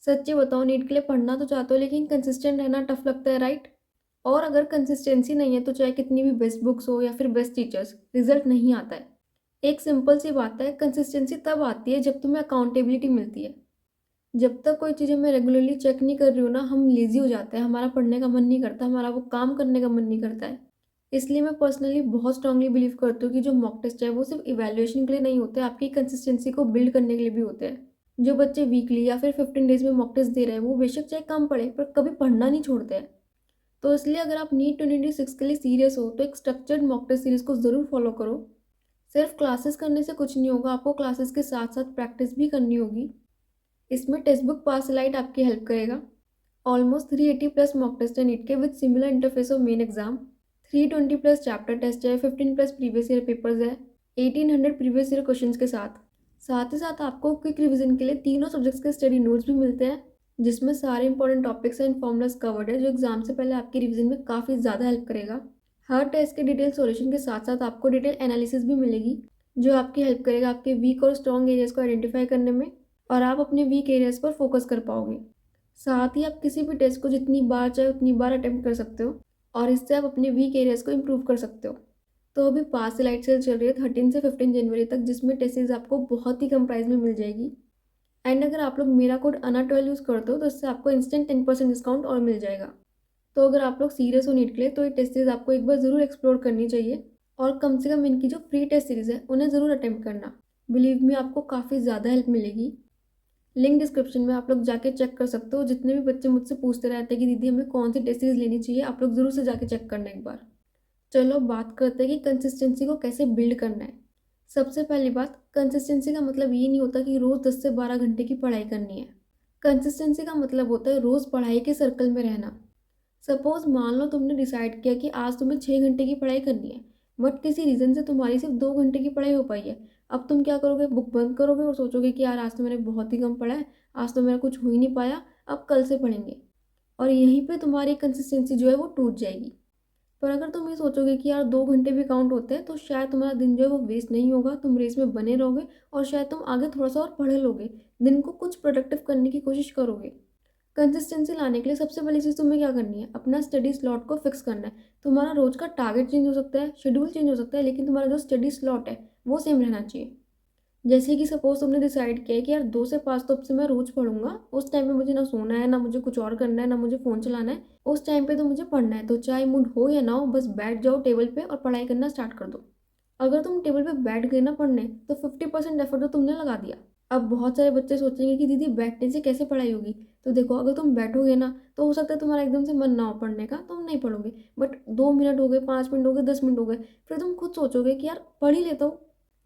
सच्ची बताओ, नीट के लिए पढ़ना तो चाहते हो लेकिन कंसिस्टेंट रहना टफ लगता है, राइट? और अगर कंसिस्टेंसी नहीं है तो चाहे कितनी भी बेस्ट बुक्स हो या फिर बेस्ट टीचर्स, रिजल्ट नहीं आता है। एक सिंपल सी बात है, कंसिस्टेंसी तब आती है जब तुम्हें अकाउंटेबिलिटी मिलती है। जब तक कोई चीज़ मैं रेगुलरली चेक नहीं कर रही हूँ ना, हम लेजी हो जाते हैं, हमारा पढ़ने का मन नहीं करता, हमारा वो काम करने का मन नहीं करता है। इसलिए मैं पर्सनली बहुत स्ट्रांगली बिलीव करती हूँ कि जो मॉक टेस्ट है वो सिर्फ इवैल्यूएशन के लिए नहीं होते, आपकी कंसिस्टेंसी को बिल्ड करने के लिए भी होते हैं। जो बच्चे वीकली या फिर 15 डेज में मॉक टेस्ट दे रहे हैं वो बेशक चाहे कम पढ़े पर कभी पढ़ना नहीं छोड़ते हैं। तो इसलिए अगर आप नीट 2026 के लिए सीरियस हो तो एक स्ट्रक्चर्ड मॉक टेस्ट सीरीज को ज़रूर फॉलो करो। सिर्फ क्लासेस करने से कुछ नहीं होगा, आपको क्लासेस के साथ साथ प्रैक्टिस भी करनी होगी। इसमें टेक्स्ट बुक पास लाइट आपकी हेल्प करेगा। ऑलमोस्ट 380 प्लस मॉक टेस्ट है नीट के with similar interface of main exam. 320 plus chapter test है, 15 प्लस प्रीवियस ईयर पेपर्स है, 1800 प्रीवियस ईयर क्वेश्चंस के साथ ही साथ आपको क्विक रिवीजन के लिए तीनों सब्जेक्ट्स के स्टडी नोट्स भी मिलते हैं, जिसमें सारे important topics and formulas covered है, जो एग्जाम से पहले आपकी रिवीजन में काफ़ी ज़्यादा हेल्प करेगा। हर टेस्ट के डिटेल सॉल्यूशन के साथ साथ आपको डिटेल एनालिसिस भी मिलेगी, जो आपकी हेल्प करेगा आपके वीक और स्ट्रॉन्ग एरियाज को आइडेंटिफाई करने में, और आप अपने वीक एरियाज पर फोकस कर पाओगे। साथ ही आप किसी भी टेस्ट को जितनी बार चाहे उतनी बार अटेम्प्ट कर सकते हो, और इससे आप अपने वीक एरियाज को इम्प्रूव कर सकते हो। तो अभी पास से लाइट सेल चल रही है 13 से 15 जनवरी तक, जिसमें टेस्ट सीरीज आपको बहुत ही कम प्राइस में मिल जाएगी। एंड अगर आप लोग मेरा कोड ANA12 यूज़ करते हो तो इससे आपको इंस्टेंट 10% डिस्काउंट और मिल जाएगा। तो अगर आप लोग सीरियस हो नीट के लिए तो ये टेस्ट सीरीज आपको एक बार ज़रूर एक्सप्लोर करनी चाहिए, और कम से कम इनकी जो फ्री टेस्ट सीरीज है उन्हें ज़रूर अटेम्प्ट करना। बिलीव मी, आपको काफ़ी ज़्यादा हेल्प मिलेगी। लिंक डिस्क्रिप्शन में आप लोग जाके चेक कर सकते हो। जितने भी बच्चे मुझसे पूछते रहते हैं कि दीदी हमें कौन सी टेस्ट सीरीज लेनी चाहिए, आप लोग ज़रूर से जाके चेक करना एक बार। चलो बात करते हैं कि कंसिस्टेंसी को कैसे बिल्ड करना है। सबसे पहली बात, कंसिस्टेंसी का मतलब ये नहीं होता कि रोज़ 10 से 12 घंटे की पढ़ाई करनी है। कंसिस्टेंसी का मतलब होता है रोज़ पढ़ाई के सर्कल में रहना। सपोज मान लो तुमने डिसाइड किया कि आज तुम्हें 6 घंटे की पढ़ाई करनी है, बट किसी रीज़न से तुम्हारी सिर्फ 2 घंटे की पढ़ाई हो पाई है। अब तुम क्या करोगे, बुक बंद करोगे और सोचोगे कि यार आज तो मैंने बहुत ही कम पढ़ा है, आज तो मेरा कुछ हो ही नहीं पाया, अब कल से पढ़ेंगे। और यहीं पे तुम्हारी कंसिस्टेंसी जो है वो टूट जाएगी। पर अगर तुम ये सोचोगे कि यार 2 घंटे भी काउंट होते हैं, तो शायद तुम्हारा दिन जो है वो वेस्ट नहीं होगा, तुम रेस में बने रहोगे और शायद तुम आगे थोड़ा सा और पढ़ लोगे, दिन को कुछ प्रोडक्टिव करने की कोशिश करोगे। कंसिस्टेंसी लाने के लिए सबसे पहली चीज़ तुम्हें क्या करनी है, अपना स्टडी स्लॉट को फिक्स करना है। तुम्हारा रोज का टारगेट चेंज हो सकता है, शेड्यूल चेंज हो सकता है, लेकिन तुम्हारा जो स्टडी स्लॉट है वो सेम रहना चाहिए। जैसे कि सपोज तुमने डिसाइड किया है कि यार 2 से 5 तो अब से मैं रोज पढ़ूंगा, उस टाइम पे मुझे ना सोना है, ना मुझे कुछ और करना है, ना मुझे फ़ोन चलाना है, उस टाइम पे तो मुझे पढ़ना है। तो चाहे मूड हो या ना हो, बस बैठ जाओ टेबल पे और पढ़ाई करना स्टार्ट कर दो। अगर तुम टेबल पे बैठ गए ना पढ़ने, तो 50% एफर्ट तो तुमने लगा दिया। अब बहुत सारे बच्चे सोचेंगे कि दीदी बैठने से कैसे पढ़ाई होगी। तो देखो, अगर तुम बैठोगे ना तो हो सकता है तुम्हारा एकदम से मन ना हो पढ़ने का, तुम नहीं पढ़ोगे। बट 2 मिनट हो गए, 5 मिनट हो गए, 10 मिनट हो गए, फिर तुम खुद सोचोगे कि यार पढ़ ही लेता हूँ।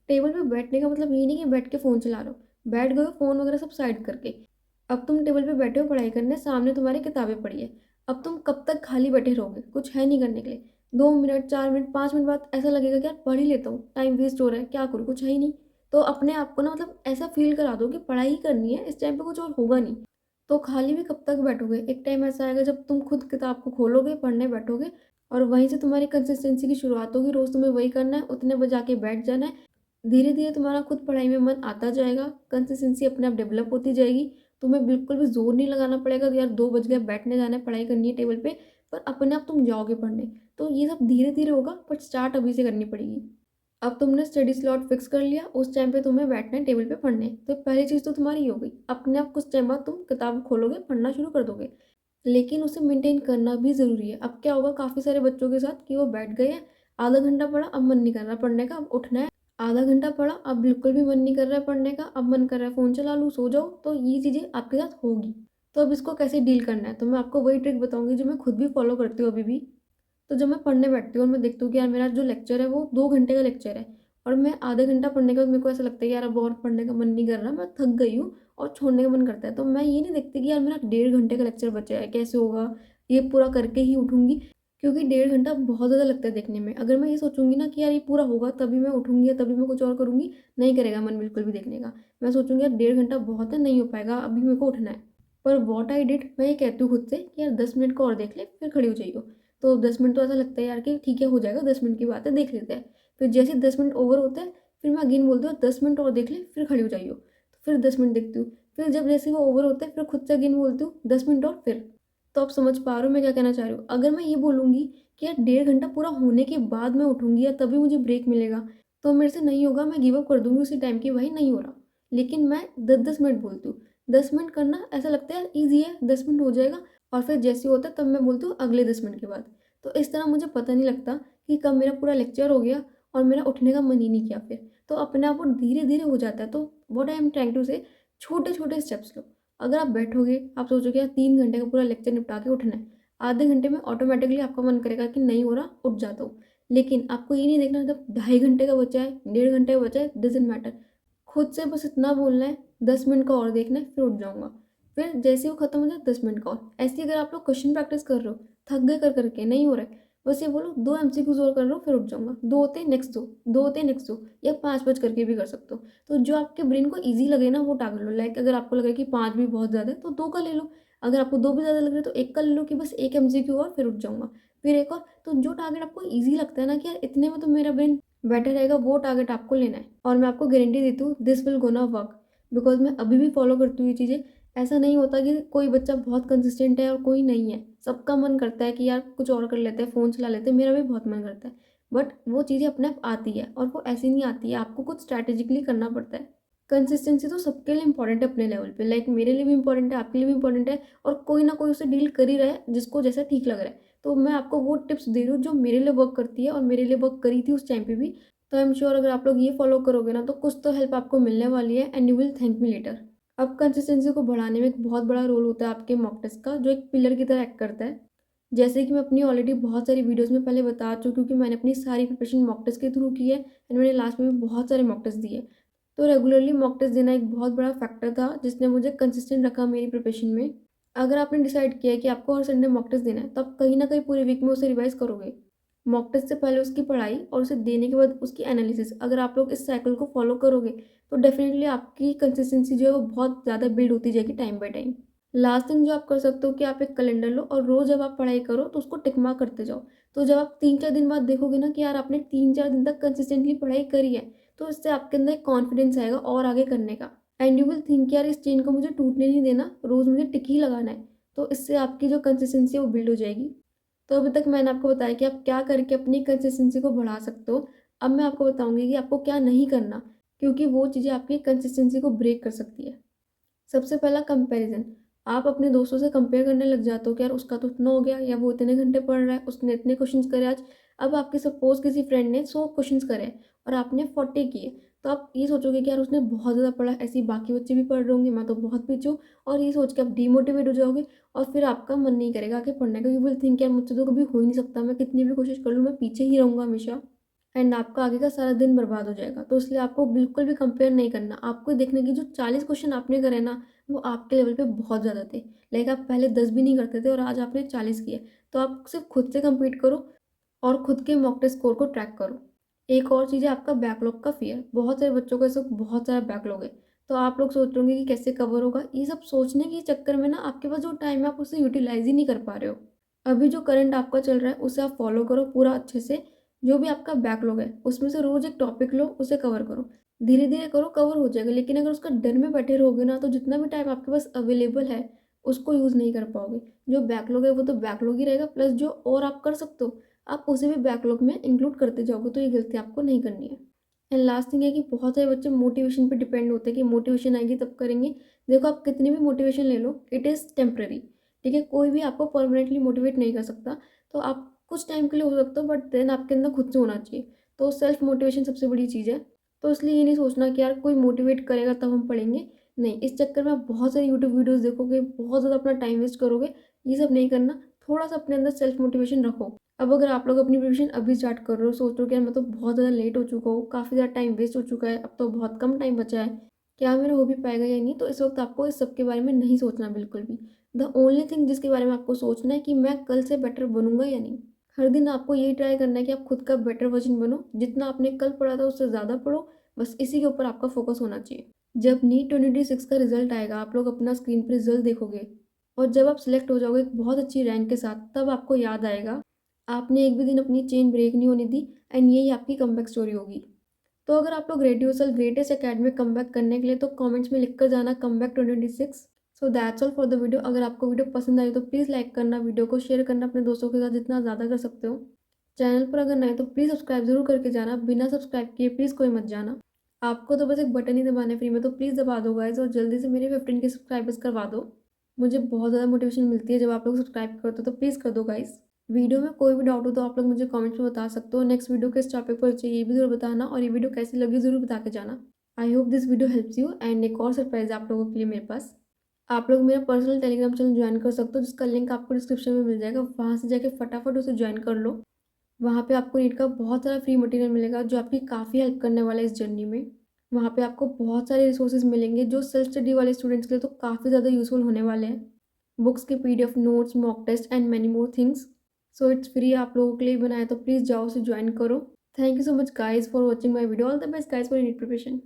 टेबल पे बैठने का मतलब ये नहीं कि बैठ के फ़ोन चला रहे हो, बैठ गए हो फ़ोन वगैरह सब साइड करके। अब तुम टेबल पे बैठे हो पढ़ाई करने, सामने तुम्हारी किताबें पड़ी है। अब तुम कब तक खाली बैठे रहोगे, कुछ है नहीं करने के लिए। 2 मिनट, 4 मिनट, 5 मिनट बाद ऐसा लगेगा कि यार पढ़ ही लेता हूँ, टाइम वेस्ट हो रहा है, क्या करूँ, कुछ है ही नहीं। तो अपने आप को ना मतलब ऐसा फील करा दो कि पढ़ाई ही करनी है, इस टाइम पे कुछ और होगा नहीं। तो खाली भी कब तक बैठोगे, एक टाइम ऐसा आएगा जब तुम खुद किताब को खोलोगे, पढ़ने बैठोगे, और वहीं से तुम्हारी कंसिस्टेंसी की शुरुआत होगी। रोज़ तुम्हें वही करना है, उतने बजे आके बैठ जाना है। धीरे धीरे तुम्हारा खुद पढ़ाई में मन आता जाएगा, कंसिस्टेंसी अपने आप डेवलप होती जाएगी। तुम्हें बिल्कुल भी जोर नहीं लगाना पड़ेगा कि यार 2 बज गए, बैठने जाना है, पढ़ाई करनी है टेबल पे, पर अपने आप तुम जाओगे पढ़ने। तो ये सब धीरे धीरे होगा, बट स्टार्ट अभी से करनी पड़ेगी। अब तुमने स्टडी स्लॉट फिक्स कर लिया, उस टाइम पे तुम्हें बैठना है टेबल पे पढ़ने, तो पहली चीज़ तो तुम्हारी हो गई। अपने आप कुछ टाइम बाद तुम किताब खोलोगे, पढ़ना शुरू कर दोगे, लेकिन उसे मेंटेन करना भी ज़रूरी है। अब क्या होगा काफ़ी सारे बच्चों के साथ कि वो बैठ गए हैं, आधा घंटा पढ़ा, अब मन नहीं कर रहा पढ़ने का, अब उठना है। आधा घंटा पढ़ा, अब बिल्कुल भी मन नहीं कर रहा है पढ़ने का, अब मन कर रहा है फ़ोन चला लूँ, सो जाओ। तो ये चीज़ें आपके साथ होगी। तो अब इसको कैसे डील करना है, तो मैं आपको वही ट्रिक बताऊँगी जो मैं खुद भी फ़ॉलो करती हूँ अभी भी। तो जब मैं पढ़ने बैठती हूँ और मैं देखती हूँ कि यार मेरा जो लेक्चर है वो 2 घंटे का लेक्चर है, और मैं आधा घंटा पढ़ने के बाद मेरे को ऐसा लगता है कि यार अब और पढ़ने का मन नहीं कर रहा, मैं थक गई हूँ और छोड़ने का मन करता है, तो मैं ये नहीं देखती कि यार मेरा 1.5 घंटे का लेक्चर बचा है, कैसे होगा, ये पूरा करके ही उठूँगी। क्योंकि 1.5 घंटा बहुत ज़्यादा लगता है देखने में। अगर मैं ये सोचूंगी ना कि यार ये पूरा होगा तभी मैं उठूँगी या तभी मैं कुछ और करूँगी, नहीं करेगा मन बिल्कुल भी देखने का। मैं सोचूंगी यार 1.5 घंटा बहुत है, नहीं हो पाएगा, अभी मेरे को उठना है। पर वॉट आई डिड, मैं ये कहती हूँ खुद से कि यार 10 मिनट को और देख ले, फिर खड़ी हो जाइए। तो 10 मिनट तो ऐसा लगता है यार कि ठीक है, हो जाएगा, 10 मिनट की बात है, देख लेते हैं। फिर जैसे ही 10 मिनट ओवर होते हैं, फिर मैं अगेन बोलती हूँ 10 मिनट और देख ले, फिर खड़ी हो जाइए। तो फिर 10 मिनट देखती हूँ, फिर जब जैसे वो ओवर होता है फिर खुद से अगेन बोलती हूँ 10 मिनट और फिर। तो आप समझ पा रहे हो मैं क्या कहना चाह रही हूँ। अगर मैं ये बोलूँगी कि यार 1.5 घंटा पूरा होने के बाद मैं उठूँगी या तभी मुझे ब्रेक मिलेगा, तो मेरे से नहीं होगा, मैं गिव अप कर दूँगी उसी टाइम कि भाई नहीं हो रहा। लेकिन मैं 10-10 मिनट बोलती हूँ। 10 मिनट करना ऐसा लगता है यार ईज़ी है, 10 मिनट हो जाएगा और फिर जैसे ही होता है तब मैं बोलती हूँ अगले 10 मिनट के बाद। तो इस तरह मुझे पता नहीं लगता कि कब मेरा पूरा लेक्चर हो गया और मेरा उठने का मन ही नहीं किया फिर। तो अपने आप वो धीरे-धीरे हो जाता है। तो what I am trying to say, छोटे-छोटे स्टेप्स लो। अगर आप बैठोगे, आप सोचोगे यार 3 घंटे का पूरा लेक्चर निपटा के उठना है। आधे घंटे में ऑटोमेटिकली आपका मन करेगा कि नहीं हो रहा, उठ जाता हूँ। लेकिन आपको ये नहीं देखना जब 2.5 घंटे का बचा है, 1.5 घंटे का बचा है, डज़न्ट मैटर। खुद से बस इतना बोलना है, 10 मिनट का और देखना है, फिर उठ जाऊँगा। फिर जैसे ही वो खत्म हो जाए 10 मिनट का और। ऐसे ही अगर आप लोग क्वेश्चन प्रैक्टिस कर रहे हो, थक गए कर के, नहीं हो रहा है, बस ये बोलो 2 एमसीक्यूज़ और कर लो फिर उठ जाऊँगा। 2 होते हैं नेक्स्ट 2, 2 होते हैं नेक्स्ट 2 या 5-5 करके भी कर सकते हो। तो जो आपके ब्रेन को ईज़ी लगे ना वो टारगेट लो। लाइक अगर आपको लगे कि 5 भी बहुत ज़्यादा है तो 2 का ले लो। अगर आपको 2 भी ज़्यादा लग रहा है तो 1 का ले लो कि बस 1 एमसीक्यू और फिर उठ जाऊँगा। फिर एक और, तो जो टारगेट आपको ईज़ी लगता है ना कि यार इतने में तो मेरा ब्रेन बेटर रहेगा, वो टारगेट आपको लेना है। और मैं आपको गारंटी देती हूँ this will gonna work, because मैं अभी भी फॉलो करती हूँ ये चीज़ें। ऐसा नहीं होता कि कोई बच्चा बहुत कंसिस्टेंट है और कोई नहीं है। सबका मन करता है कि यार कुछ और कर लेते हैं, फ़ोन चला लेते हैं, मेरा भी बहुत मन करता है। बट वो चीज़ें अपने आप आती है और वो ऐसे नहीं आती है, आपको कुछ स्ट्रैटेजिकली करना पड़ता है। कंसिस्टेंसी तो सबके लिए इम्पोर्टेंट है अपने लेवल पे, लाइक मेरे लिए भी इम्पोर्टेंट है, आपके लिए भी इम्पोर्टेंट है और कोई ना कोई उससे डील कर ही रहा है जिसको जैसा ठीक लग रहा है। तो मैं आपको वो टिप्स दे रही हूँ जो मेरे लिए वर्क करती है और मेरे लिए वर्क करी थी उस टाइम पे भी। तो आई एम श्योर अगर आप लोग ये फॉलो करोगे ना तो कुछ तो हेल्प आपको मिलने वाली है and you will thank me later. अब कंसिस्टेंसी को बढ़ाने में एक बहुत बड़ा रोल होता है आपके मॉक टेस्ट का, जो एक पिलर की तरह एक्ट करता है। जैसे कि मैं अपनी ऑलरेडी बहुत सारी वीडियोज़ में पहले बता चुकी हूँ कि मैंने अपनी सारी प्रिपरेशन मॉक टेस्ट के थ्रू की है एंड मैंने लास्ट में भी बहुत सारे मॉक टेस्ट दिए। तो रेगुलरली मॉक टेस्ट देना एक बहुत बड़ा फैक्टर था जिसने मुझे कंसिस्टेंट रखा मेरी प्रिपरेशन में। अगर आपने डिसाइड किया है कि आपको हर संडे मॉक टेस्ट देना है तो आप कहीं न कहीं पूरे वीक में उसे रिवाइज़ करोगे। मॉक टेस्ट से पहले उसकी पढ़ाई और उसे देने के बाद उसकी एनालिसिस, अगर आप लोग इस साइकिल को फॉलो करोगे तो डेफ़िनेटली आपकी कंसिस्टेंसी जो है वो बहुत ज़्यादा बिल्ड होती जाएगी time by time. Last thing जो आप कर सकते हो कि आप एक कैलेंडर लो और रोज़ जब आप पढ़ाई करो तो उसको टिक मार्क करते जाओ। तो जब आप 3-4 दिन बाद देखोगे ना कि यार आपने 3-4 दिन तक कंसिस्टेंटली पढ़ाई करी है, तो इससे आपके अंदर एक कॉन्फिडेंस आएगा और आगे करने का। एंड यू विल थिंक यार इस चेन को मुझे टूटने नहीं देना, रोज़ मुझे टिक ही लगाना है। तो इससे आपकी जो कंसिस्टेंसी है वो बिल्ड हो जाएगी। तो अभी तक मैंने आपको बताया कि आप क्या करके अपनी कंसिस्टेंसी को बढ़ा सकते हो। अब मैं आपको बताऊँगी कि आपको क्या नहीं करना, क्योंकि वो चीज़ें आपकी कंसिस्टेंसी को ब्रेक कर सकती है। सबसे पहला कंपैरिज़न, आप अपने दोस्तों से कंपेयर करने लग जाते हो कि यार उसका तो इतना हो गया या वो इतने घंटे पढ़ रहा है, उसने इतने क्वेश्चंस करे आज। अब आपके सपोज़ किसी फ्रेंड ने 100 क्वेश्चंस करे और आपने 40 किए, तो आप ये सोचोगे कि यार उसने बहुत ज़्यादा पढ़ा, ऐसे ही बाकी बच्चे भी पढ़ रहे होंगे, मैं तो बहुत पीछे हूँ। और ये सोच के आप डिमोटिवेट हो जाओगे और फिर आपका मन नहीं करेगा आगे पढ़ने का। यू विल थिंक यार मुझसे तो कभी हो ही नहीं सकता, मैं कितनी भी कोशिश कर लूँ, मैं पीछे ही रहूँगा हमेशा। एंड आपका आगे का सारा दिन बर्बाद हो जाएगा। तो इसलिए आपको बिल्कुल भी कंपेयर नहीं करना। आपको देखना कि जो 40 क्वेश्चन आपने करे ना, वो आपके लेवल पे बहुत ज़्यादा थे। लाइक आप पहले 10 भी नहीं करते थे और आज आपने 40 किए। तो आप सिर्फ़ खुद से कम्पीट करो और खुद के मॉक टेस्ट स्कोर को ट्रैक करो। एक और चीज़ है आपका बैकलॉग का फ़ियर। बहुत सारे बच्चों को इस वक़्त बहुत सारा बैकलॉग है। तो आप लोग सोच रहे होंगे कि कैसे कवर होगा? ये सब सोचने के चक्कर में ना आपके पास जो टाइम है आप उसे यूटिलाइज़ ही नहीं कर पा रहे हो। अभी जो करंट आपका चल रहा है उसे आप फ़ॉलो करो पूरा अच्छे से। जो भी आपका बैकलॉग है उसमें से रोज़ एक टॉपिक लो, उसे कवर करो। धीरे-धीरे करो, कवर हो जाएगा। लेकिन अगर उसका डर में बैठे रहोगे ना तो जितना भी टाइम आपके पास अवेलेबल है उसको यूज़ नहीं कर पाओगे। जो बैकलॉग है वो तो बैकलॉग ही रहेगा, प्लस जो और आप कर सकते हो आप उसे भी बैकलॉग में इंक्लूड करते जाओगे। तो ये गलती आपको नहीं करनी है। एंड लास्ट थिंग है कि बहुत सारे बच्चे मोटिवेशन पे डिपेंड होते हैं कि मोटिवेशन आएगी तब करेंगे। देखो आप कितनी भी मोटिवेशन ले लो, इट इज़ टेम्परेरी। ठीक है, कोई भी आपको परमानेंटली मोटिवेट नहीं कर सकता। तो आप कुछ टाइम के लिए हो सकते हो बट देन आपके अंदर खुद से होना चाहिए। तो सेल्फ मोटिवेशन सबसे बड़ी चीज़ है। तो इसलिए ये नहीं सोचना कि यार कोई मोटिवेट करेगा तब हम पढ़ेंगे। नहीं, इस चक्कर में आप बहुत सारी यूट्यूब वीडियोज़ देखोगे, बहुत ज़्यादा अपना टाइम वेस्ट करोगे। ये सब नहीं करना। थोड़ा-सा अपने अंदर सेल्फ मोटिवेशन रखो। अब अगर आप लोग अपनी प्रिपरेशन अभी स्टार्ट कर रहे हो, सोच रहे हो कि यार मैं तो बहुत ज़्यादा लेट हो चुका हूँ, काफ़ी ज़्यादा टाइम वेस्ट हो चुका है, अब तो बहुत कम टाइम बचा है, क्या मेरा हो भी पाएगा या नहीं? तो इस वक़्त आपको इस सब के बारे में नहीं सोचना बिल्कुल भी। द ओनली थिंग जिसके बारे में आपको सोचना है कि मैं कल से बेटर बनूँगा या नहीं। हर दिन आपको यही ट्राई करना है कि आप खुद का बेटर वर्ज़न बनो, जितना आपने कल पढ़ा था उससे ज़्यादा पढ़ो, बस इसी के ऊपर आपका फ़ोकस होना चाहिए। जब नीट 2026 का रिज़ल्ट आएगा, आप लोग अपना स्क्रीन पे रिज़ल्ट देखोगे और जब आप सिलेक्ट हो जाओगे एक बहुत अच्छी रैंक के साथ, तब आपको याद आएगा आपने एक भी दिन अपनी चेन ब्रेक नहीं होने दी एंड यही आपकी कमबैक स्टोरी होगी। तो अगर आप लोग रेडी हो सल ग्रेटेस्ट एकेडमिक कमबैक करने के लिए तो कमेंट्स में लिख कर जाना comeback 2026। So that's all for the video. अगर आपको वीडियो पसंद आई तो प्लीज़ लाइक करना, वीडियो को शेयर करना अपने दोस्तों के साथ जितना ज़्यादा कर सकते हो। चैनल पर अगर नए तो प्लीज़ सब्सक्राइब जरूर करके जाना, बिना सब्सक्राइब किए प्लीज़ कोई मत जाना। आपको तो बस एक बटन ही दबाना है फ्री में, तो प्लीज़ दबा दो गाइज और जल्दी से मेरे 15 के सब्सक्राइबर्स करवा दो। मुझे बहुत ज़्यादा मोटिवेशन मिलती है जब आप लोग सब्सक्राइब करते हो, तो प्लीज़ कर दो गाइज। वीडियो में कोई भी डाउट हो तो आप लोग मुझे कमेंट्स में बता सकते हो। नेक्स्ट वीडियो किस टॉपिक पर चाहिए ये भी ज़रूर बताना, और ये वीडियो कैसी लगी ज़रूर बता के जाना। I hope this video helps you. And एक और सरप्राइज आप लोगों के लिए मेरे पास, आप लोग मेरा पर्सनल टेलीग्राम चैनल ज्वाइन कर सकते हो, जिसका लिंक आपको डिस्क्रिप्शन में मिल जाएगा। वहाँ से जाके फटाफट उसे ज्वाइन कर लो। वहाँ पे आपको नीट का बहुत सारा फ्री मटेरियल मिलेगा जो आपकी काफ़ी हेल्प करने वाला है इस जर्नी में। वहाँ पे आपको बहुत सारे रिसोर्सेज मिलेंगे जो सेल्फ स्टडी वाले स्टूडेंट्स के लिए तो काफ़ी ज़्यादा यूज़फुल होने वाले हैं। बुक्स के PDF, notes, mock test and many more things. So it's free, आप लोगों के लिए बनाया, तो प्लीज़ जाओ उसे ज्वाइन करो। Thank you so much guys for watching my video. All the best guys for NEET preparation.